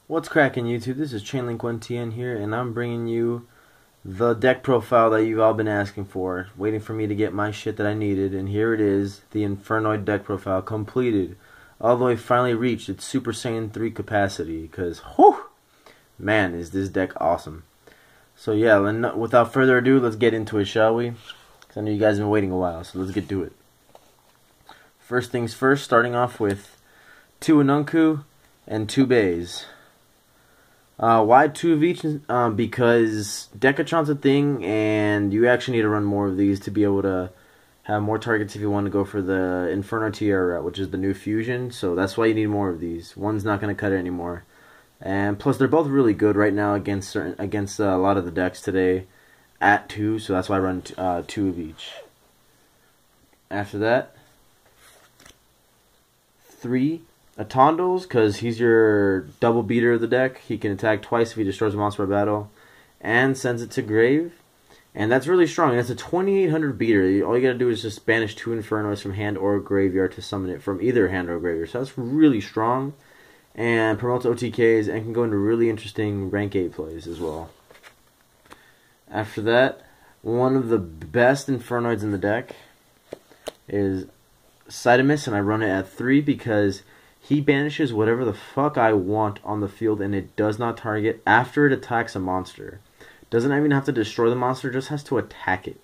What's cracking, YouTube? This is Chainlink1TN here, and I'm bringing you the deck profile that you've all been asking for, waiting for me to get my shit that I needed, and here it is, the Infernoid deck profile, completed. Although I finally reached its Super Saiyan 3 capacity, because, whew, man, is this deck awesome. So yeah, without further ado, let's get into it, shall we? Because I know you guys have been waiting a while, so let's get to it. First things first, starting off with 2 Anunku and 2 Bays. Why 2 of each? Because Decatron's a thing, and you actually need to run more of these to be able to have more targets if you want to go for the Inferno Tiara route, which is the new fusion. So that's why you need more of these. One's not going to cut it anymore. And plus, they're both really good right now against a lot of the decks today at 2. So that's why I run 2 of each. After that, 3 Atondals, because he's your double beater of the deck. He can attack twice if he destroys a monster by battle, and sends it to grave. And that's really strong. And it's a 2800 beater. All you gotta do is just banish 2 Infernos from hand or graveyard to summon it from either hand or graveyard. So that's really strong, and promotes OTKs and can go into really interesting rank 8 plays as well. After that, one of the best Infernoids in the deck is Cydamus, and I run it at 3 because he banishes whatever the fuck I want on the field, and it does not target after it attacks a monster. Doesn't even have to destroy the monster, just has to attack it.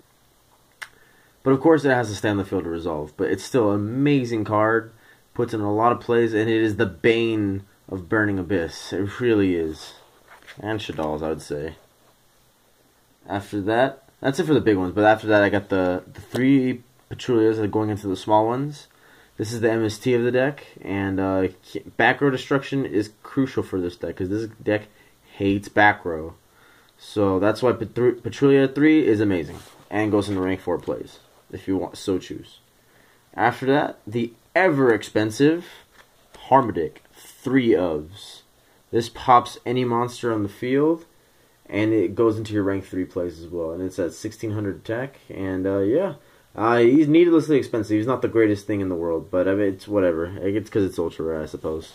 But of course it has to stay on the field to resolve. But it's still an amazing card. Puts in a lot of plays, and it is the bane of Burning Abyss. It really is. And Shadal's, I would say. After that, that's it for the big ones. But after that, I got the 3 Patrullas that are going into the small ones. This is the MST of the deck, and back row destruction is crucial for this deck, because this deck hates back row. So that's why Patrulla 3 is amazing, and goes into rank 4 plays, if you want so choose. After that, the ever-expensive Harmadic, 3 ofs. This pops any monster on the field, and it goes into your rank 3 plays as well, and it's at 1600 attack, and yeah. He's needlessly expensive. He's not the greatest thing in the world, but I mean, it's whatever. It's because it's ultra rare, I suppose.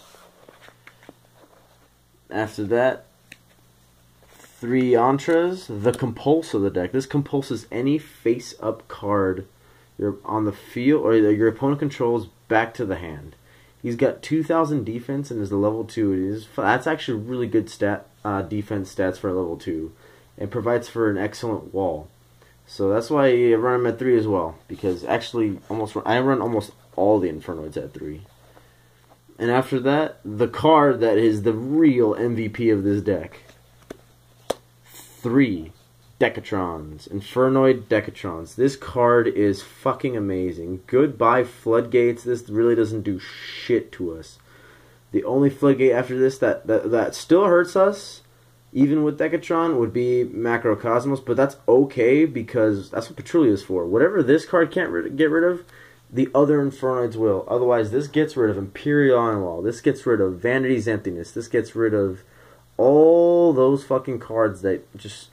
After that, 3 Antras, the Compulse of the deck. This compulses any face-up card you're on the field or your opponent controls back to the hand. He's got 2000 defense and is a level 2. That's actually really good defense stats for a level 2, and provides for an excellent wall. So that's why I run him at 3 as well, because actually I run almost all the Infernoids at 3. And after that, the card that is the real MVP of this deck. 3 Decatrons, Infernoid Decatrons. This card is fucking amazing. Goodbye Floodgates. This really doesn't do shit to us. The only Floodgate after this that still hurts us, even with Decatron, would be Macrocosmos, but that's okay because that's what Patrulla is for. Whatever this card can't get rid of, the other Infernoids will. Otherwise, this gets rid of Imperial Iron Wall. This gets rid of Vanity's Emptiness. This gets rid of all those fucking cards that just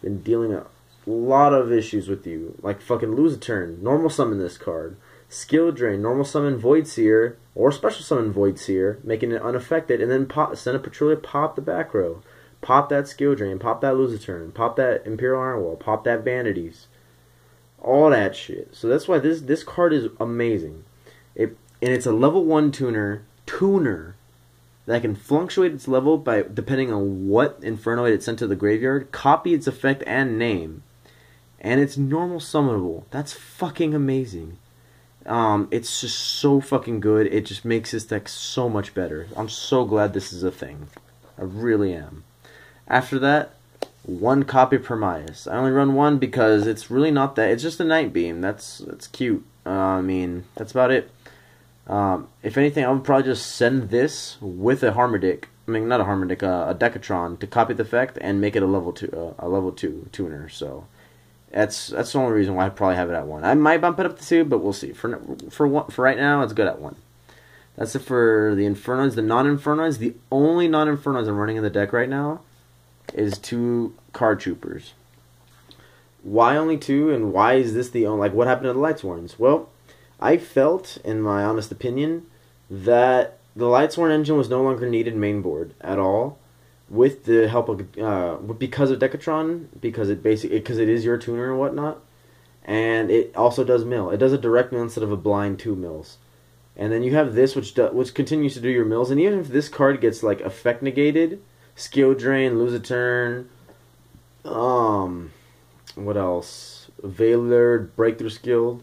been dealing a lot of issues with you. Like fucking lose a turn, normal summon this card. Skill Drain, normal summon Void Seer, or special summon Void Seer, making it unaffected, and then send a Patrulla, pop the back row. Pop that Skill Drain, pop that Lose a Turn, pop that Imperial Iron Wall, pop that Vanities. All that shit. So that's why this card is amazing. And it's a level 1 tuner that can fluctuate its level by depending on what Infernoid it sent to the graveyard, copy its effect and name. And it's normal summonable. That's fucking amazing. It's just so fucking good. It just makes this deck so much better. I'm so glad this is a thing. I really am. After that, 1 copy Promias. I only run 1 because it's really not that. It's just a Night Beam. That's cute. I mean, that's about it. If anything, I would probably just send this with a Harmadic. I mean, not a Harmadic, a Decatron to copy the effect and make it a level 2 tuner. So that's the only reason why I probably have it at 1. I might bump it up to 2, but we'll see. For right now, it's good at 1. That's it for the Infernoids. The non-Infernoids, the only non-Infernoids I'm running in the deck right now is 2 Card Troopers. Why only 2, and why is this the only... Like, what happened to the Lightsworns? Well, I felt, in my honest opinion, that the Lightsworn engine was no longer needed main board at all, with the help of because of Decatron, because it is your tuner and whatnot, and it also does mill. It does a direct mill instead of a blind 2 mills. And then you have this, which continues to do your mills. And even if this card gets like effect negated, skill drain, lose a turn, what else? Veiler, breakthrough skill,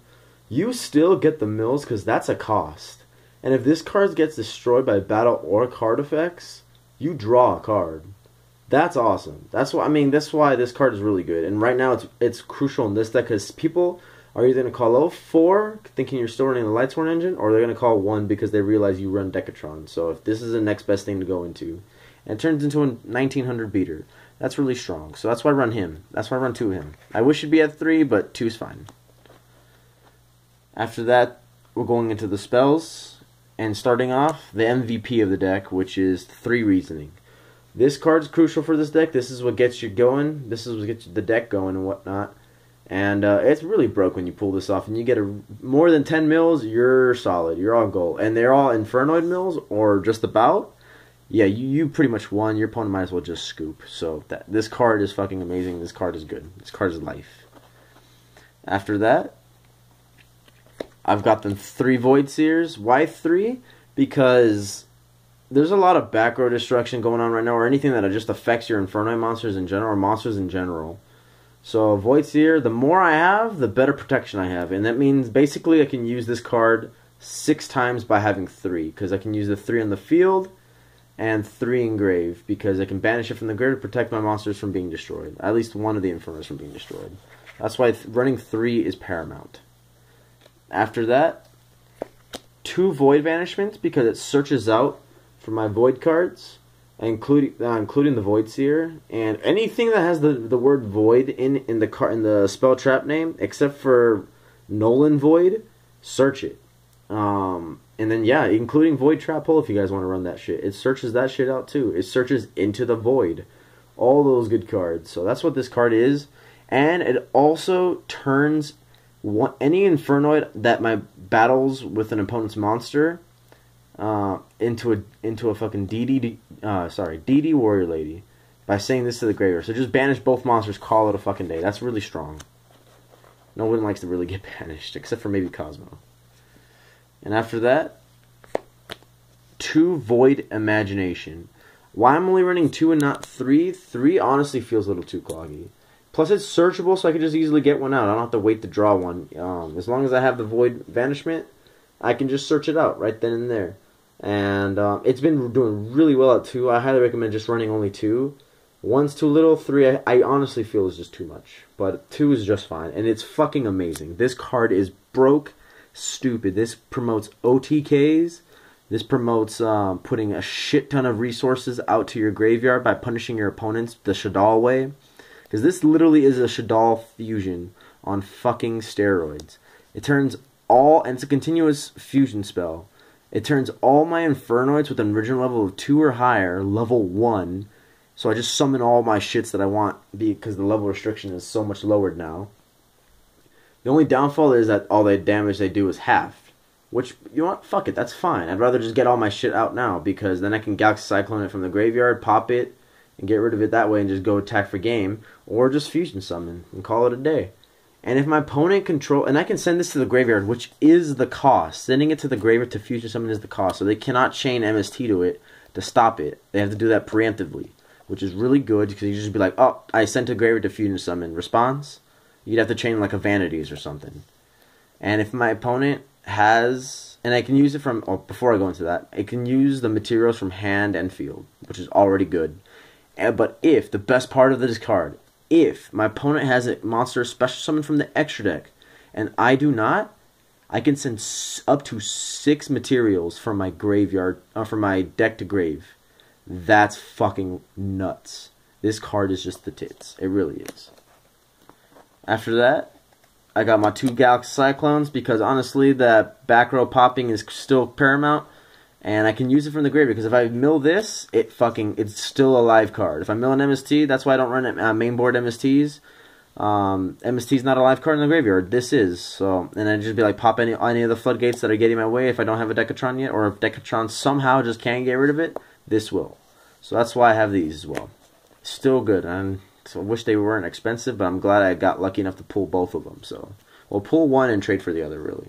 you still get the mills because that's a cost. And if this card gets destroyed by battle or card effects, you draw a card. That's awesome. That's why this card is really good. And right now it's crucial in this deck because people are either going to call 4 thinking you're still running the Lightsworn engine, or they're going to call 1 because they realize you run Decatron. So if this is the next best thing to go into, and it turns into a 1900 beater, that's really strong. So that's why I run him. That's why I run 2 of him. I wish it'd be at 3, but 2's fine. After that, we're going into the spells, and starting off, the MVP of the deck, which is 3 Reasoning. This card's crucial for this deck. This is what gets you going. This is what gets the deck going and whatnot. And it's really broke when you pull this off. And you get more than 10 mills, you're solid. You're on goal. And they're all Infernoid mills or just about. Yeah, you pretty much won. Your opponent might as well just scoop. So this card is fucking amazing. This card is good. This card is life. After that, I've got the 3 Void Seers. Why 3? Because there's a lot of back row destruction going on right now, or anything that just affects your Infernoid monsters in general, or monsters in general. So Void Seer, the more I have, the better protection I have. And that means basically I can use this card 6 times by having 3. Because I can use the 3 on the field and 3 in grave. Because I can banish it from the grave to protect my monsters from being destroyed. At least one of the Infernos from being destroyed. That's why running 3 is paramount. After that, 2 Void Banishments because it searches out for my Void cards. Including the Void Seer, and anything that has the word Void in the spell trap name, except for Nolan Void, search it. And then yeah, including Void Trap Hole if you guys want to run that shit. It searches that shit out too. It searches into the Void. All those good cards. So that's what this card is, and it also turns any Infernoid that my battles with an opponent's monster into a fucking DD Warrior Lady by saying this to the graveyard. So just banish both monsters, call it a fucking day. That's really strong. No one likes to really get banished, except for maybe Cosmo. And after that, 2 Void Imagination. Why I'm only running 2 and not 3? 3 honestly feels a little too cloggy. Plus it's searchable, so I can just easily get one out. I don't have to wait to draw one. As long as I have the Void Banishment, I can just search it out right then and there. And it's been doing really well at 2. I highly recommend just running only 2. 1's too little, 3 I honestly feel is just too much. But 2 is just fine, and it's fucking amazing. This card is broke stupid. This promotes OTKs. This promotes putting a shit ton of resources out to your graveyard by punishing your opponents the Shadal way. Because this literally is a Shadal fusion on fucking steroids. It turns and it's a continuous fusion spell. It turns all my Infernoids with an original level of 2 or higher, level 1. So I just summon all my shits that I want because the level restriction is so much lowered now. The only downfall is that all the damage they do is half. Which, you know what? Fuck it, that's fine. I'd rather just get all my shit out now because then I can Galaxy Cyclone it from the graveyard, pop it, and get rid of it that way and just go attack for game. Or just fusion summon and call it a day. And if my opponent and I can send this to the graveyard, which is the cost. Sending it to the graveyard to fusion summon is the cost. So they cannot chain MST to it to stop it. They have to do that preemptively, which is really good because you just be like, oh, I sent a graveyard to fusion summon. Response? You'd have to chain like a Vanities or something. And if my opponent has, and I can use it from, before I go into that, I can use the materials from hand and field, which is already good. But if, the best part of this card, if my opponent has a monster special summon from the extra deck, and I do not, I can send up to 6 materials from my graveyard, from my deck to grave. That's fucking nuts. This card is just the tits. It really is. After that, I got my 2 Galaxy Cyclones because honestly, that back row popping is still paramount. And I can use it from the graveyard, because if I mill this, it's still a live card. If I mill an MST, that's why I don't run main board MSTs. MST's not a live card in the graveyard. This is. So, and I'd just be like, pop any of the floodgates that are getting my way if I don't have a Decatron yet, or if Decatron somehow just can't get rid of it, this will. So that's why I have these as well. Still good. So I wish they weren't expensive, but I'm glad I got lucky enough to pull both of them. So we'll pull one and trade for the other, really.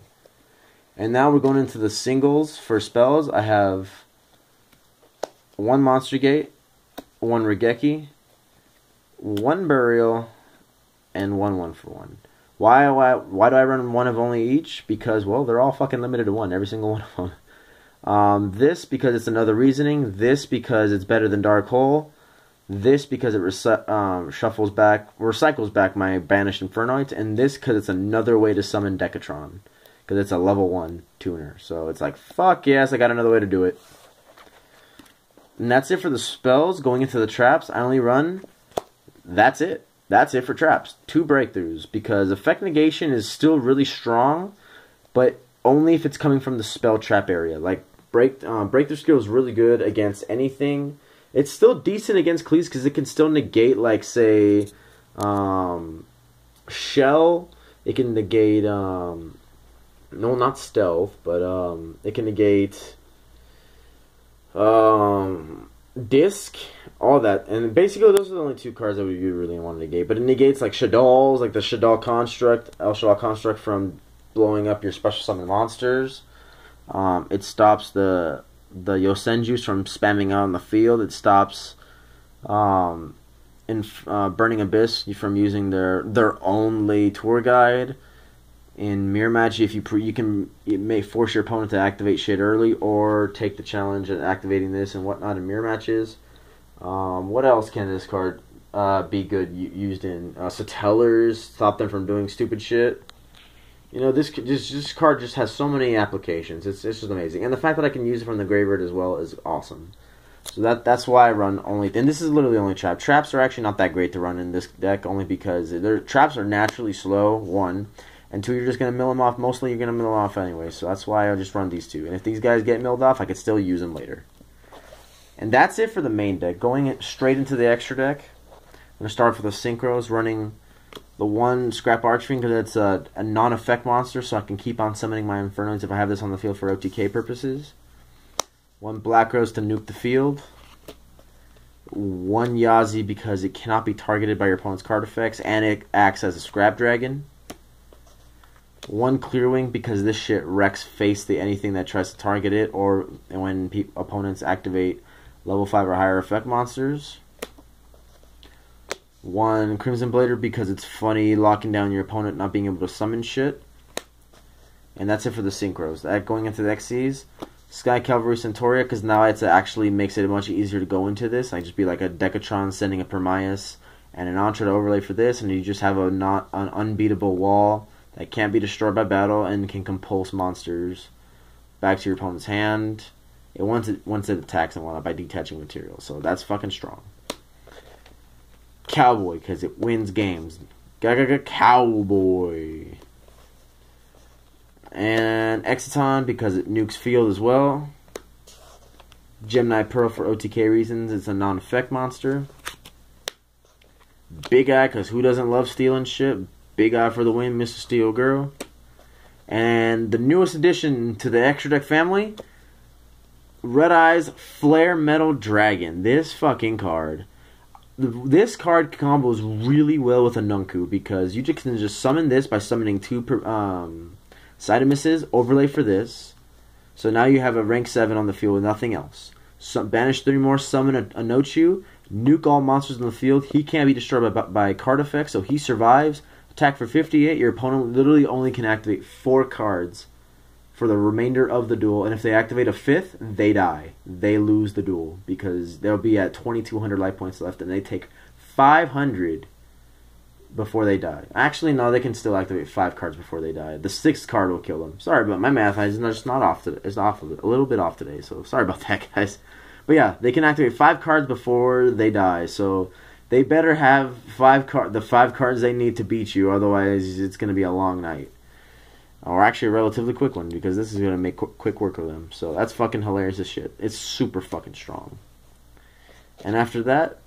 And now we're going into the singles for spells. I have one Monster Gate, one Regeki, one Burial, and one 1-for-1. Why do I run one of only each? Because, well, they're all fucking limited to one, every single one of them. This because it's another reasoning. This because it's better than Dark Hole. This because it recycles back my banished Infernoids. And this because it's another way to summon Decatron. Because it's a level 1 tuner. So it's like, fuck yes, I got another way to do it. And that's it for the spells. Going into the traps, I only run... That's it. That's it for traps. 2 breakthroughs. Because effect negation is still really strong. But only if it's coming from the spell trap area. Like, breakthrough skill is really good against anything. It's still decent against cleaves because it can still negate, like, say... Shell. It can negate... No, not stealth, but it can negate disc, all that. And basically those are the only 2 cards that you really want to negate. But it negates like Shaddoll's, like the Shaddall construct, El Shaddall construct from blowing up your special summon monsters. It stops the Yosenjus from spamming out on the field. It stops Burning Abyss from using their only tour guide. In Mirror Match, if it may force your opponent to activate shit early or take the challenge at activating this and whatnot in Mirror Matches. What else can this card be good used in? Satellers, stop them from doing stupid shit. You know, this card just has so many applications. It's just amazing, and the fact that I can use it from the graveyard as well is awesome. So that's why I run only. And this is literally only trap. Traps are actually not that great to run in this deck, only because traps are naturally slow. 1. And 2, you're just going to mill them off. Mostly you're going to mill them off anyway. So that's why I just run these 2. And if these guys get milled off, I could still use them later. And that's it for the main deck. Going straight into the extra deck. I'm going to start with the Synchros, running the 1 Scrap Archfiend because it's a non-effect monster. So I can keep on summoning my Infernoids if I have this on the field for OTK purposes. 1 Black Rose to nuke the field. 1 Yazi because it cannot be targeted by your opponent's card effects. And it acts as a Scrap Dragon. 1 Clearwing because this shit wrecks anything that tries to target it, or when opponents activate level 5 or higher effect monsters. 1 Crimson Blader because it's funny locking down your opponent not being able to summon shit. And that's it for the Synchros. Going into the XCs, Sky Cavalry Centauria because now it actually makes it much easier to go into this. I just be like a Decatron sending a Permias and an Entra to overlay for this, and you just have an unbeatable wall that can't be destroyed by battle and can compulse monsters back to your opponent's hand. Once it attacks and whatnot by detaching material. So that's fucking strong. Cowboy, because it wins games. Cowboy. And Exiton, because it nukes field as well. Gemini Pearl for OTK reasons. It's a non-effect monster. Big Eye, because who doesn't love stealing shit? Big Eye for the win, Mr. Steel Girl. And the newest addition to the Extra Deck family, Red Eye's Flare Metal Dragon. This fucking card. This card combos really well with a Nunku because you can just summon this by summoning 2 Side Misses, overlay for this. So now you have a rank 7 on the field with nothing else. Banish 3 more, summon a Nochu, nuke all monsters on the field. He can't be destroyed by card effects, so he survives. Attack for 58. Your opponent literally only can activate 4 cards for the remainder of the duel, and if they activate a 5th, they die. They lose the duel because they'll be at 2,200 life points left, and they take 500 before they die. Actually, no, they can still activate 5 cards before they die. The 6th card will kill them. Sorry, but my math is just not off today. It's off a little bit off today, so sorry about that, guys. But yeah, they can activate 5 cards before they die, so they better have the 5 cards they need to beat you, otherwise it's going to be a long night. Or actually a relatively quick one, because this is going to make quick work of them. So that's fucking hilarious as shit. It's super fucking strong. And after that,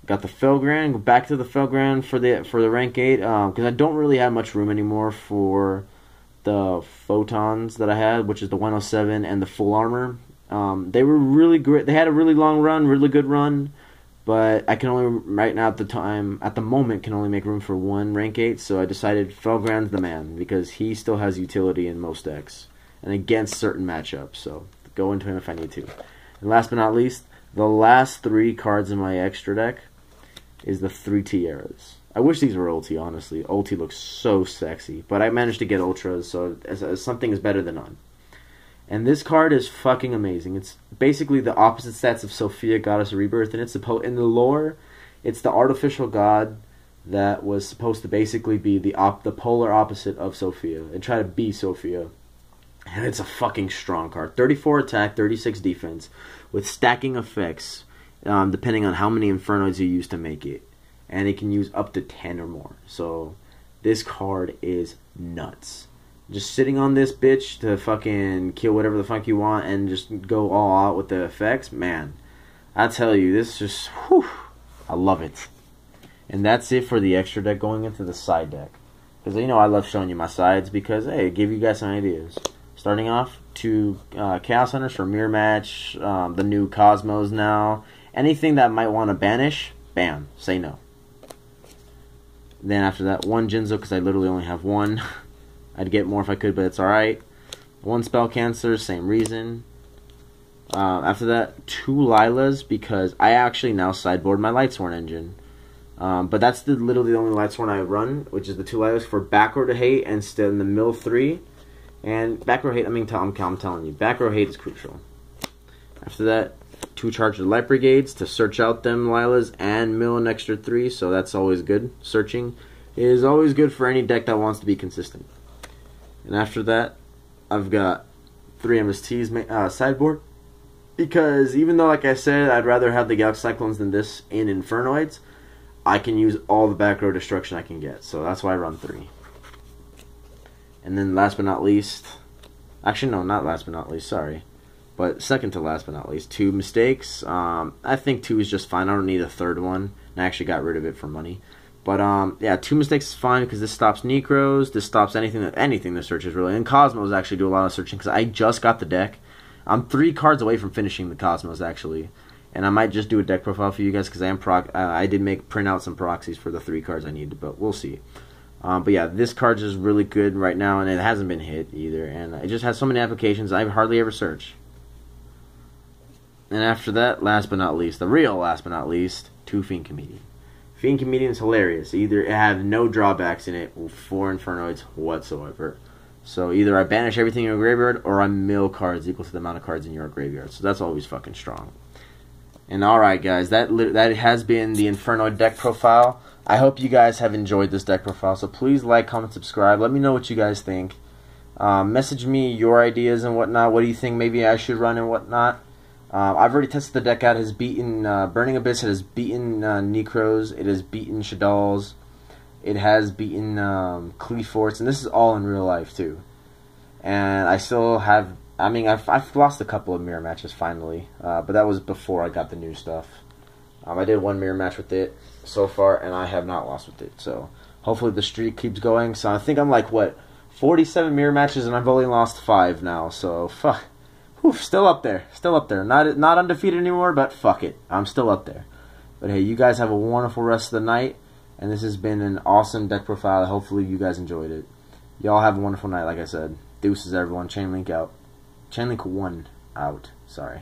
got the Felgrand. Go back to the Felgrand for the rank 8, because I don't really have much room anymore for the Photons that I had, which is the 107 and the full armor. They were really great. They had a really long run, really good run, but I can only right now at the moment can only make room for one rank 8. So I decided Felgrand's the man because he still has utility in most decks and against certain matchups. So go into him if I need to. And last but not least, the last 3 cards in my extra deck is the 3 Tiaras. I wish these were ulti, honestly. Ulti looks so sexy, but I managed to get ultras, so something is better than none. And this card is fucking amazing. It's basically the opposite stats of Sophia, Goddess of Rebirth, and it's in the lore, it's the artificial god that was supposed to basically be the polar opposite of Sophia and try to be Sophia. And it's a fucking strong card. 34 attack, 36 defense, with stacking effects, depending on how many Infernoids you use to make it. And it can use up to 10 or more. So this card is nuts. Just sitting on this bitch to fucking kill whatever the fuck you want and just go all out with the effects, man. I tell you, this just, whew, I love it. And that's it for the extra deck going into the side deck. Because, you know, I love showing you my sides because, hey, give you guys some ideas. Starting off, 2 Chaos Hunters for Mirror Match, the new Cosmos now. Anything that might want to banish, bam, say no. Then after that, 1 Jinzo because I literally only have 1. I'd get more if I could, but it's alright. 1 Spell Cancer, same reason. After that, 2 Lilas because I actually now sideboard my Lightsworn engine. But that's literally the only Lightsworn I run, which is the 2 Lilas for back row to hate and still in the mill 3. And back row hate, I'm telling you, back row hate is crucial. After that, 2 Charged Light Brigades to search out them Lilas and mill an extra 3, so that's always good. Searching is always good for any deck that wants to be consistent. And after that, I've got 3 MSTs sideboard. Because even though, like I said, I'd rather have the Galaxy Cyclones than this in Infernoids, I can use all the back row destruction I can get. So that's why I run 3. And then last but not least, actually no, not last but not least, sorry. But second to last but not least, 2 mistakes. I think 2 is just fine. I don't need a 3rd one. And I actually got rid of it for money. But yeah, 2 mistakes is fine because this stops Necros, this stops anything that searches really. And Cosmos actually do a lot of searching because I just got the deck. I'm 3 cards away from finishing the Cosmos actually, and I might just do a deck profile for you guys because I did print out some proxies for the 3 cards I needed, but we'll see. But yeah, this card is really good right now, and it hasn't been hit either, and it just has so many applications I hardly ever search. And after that, last but not least, the real last but not least, 2 Fiend Comedian. Fiend Comedian is hilarious. Either it has no drawbacks in it for Infernoids whatsoever. So either I banish everything in your graveyard or I mill cards equal to the amount of cards in your graveyard. So that's always fucking strong. And alright guys, that has been the Infernoid deck profile. I hope you guys have enjoyed this deck profile. So please like, comment, subscribe. Let me know what you guys think. Message me your ideas and whatnot. What do you think maybe I should run and whatnot? I've already tested the deck out. It has beaten Burning Abyss. It has beaten Necros. It has beaten Shaddolls. It has beaten Cleaforts. And this is all in real life, too. And I still have... I mean, I've lost a couple of mirror matches, finally. But that was before I got the new stuff. I did 1 mirror match with it so far, and I have not lost with it. So, hopefully the streak keeps going. So, I think I'm like, what, 47 mirror matches, and I've only lost 5 now. So, fuck. Whew, still up there. Still up there. Not undefeated anymore, but fuck it. I'm still up there. But hey, you guys have a wonderful rest of the night. And this has been an awesome deck profile. Hopefully you guys enjoyed it. Y'all have a wonderful night, like I said. Deuces, everyone. Chainlink out. Chainlink 1 out. Sorry.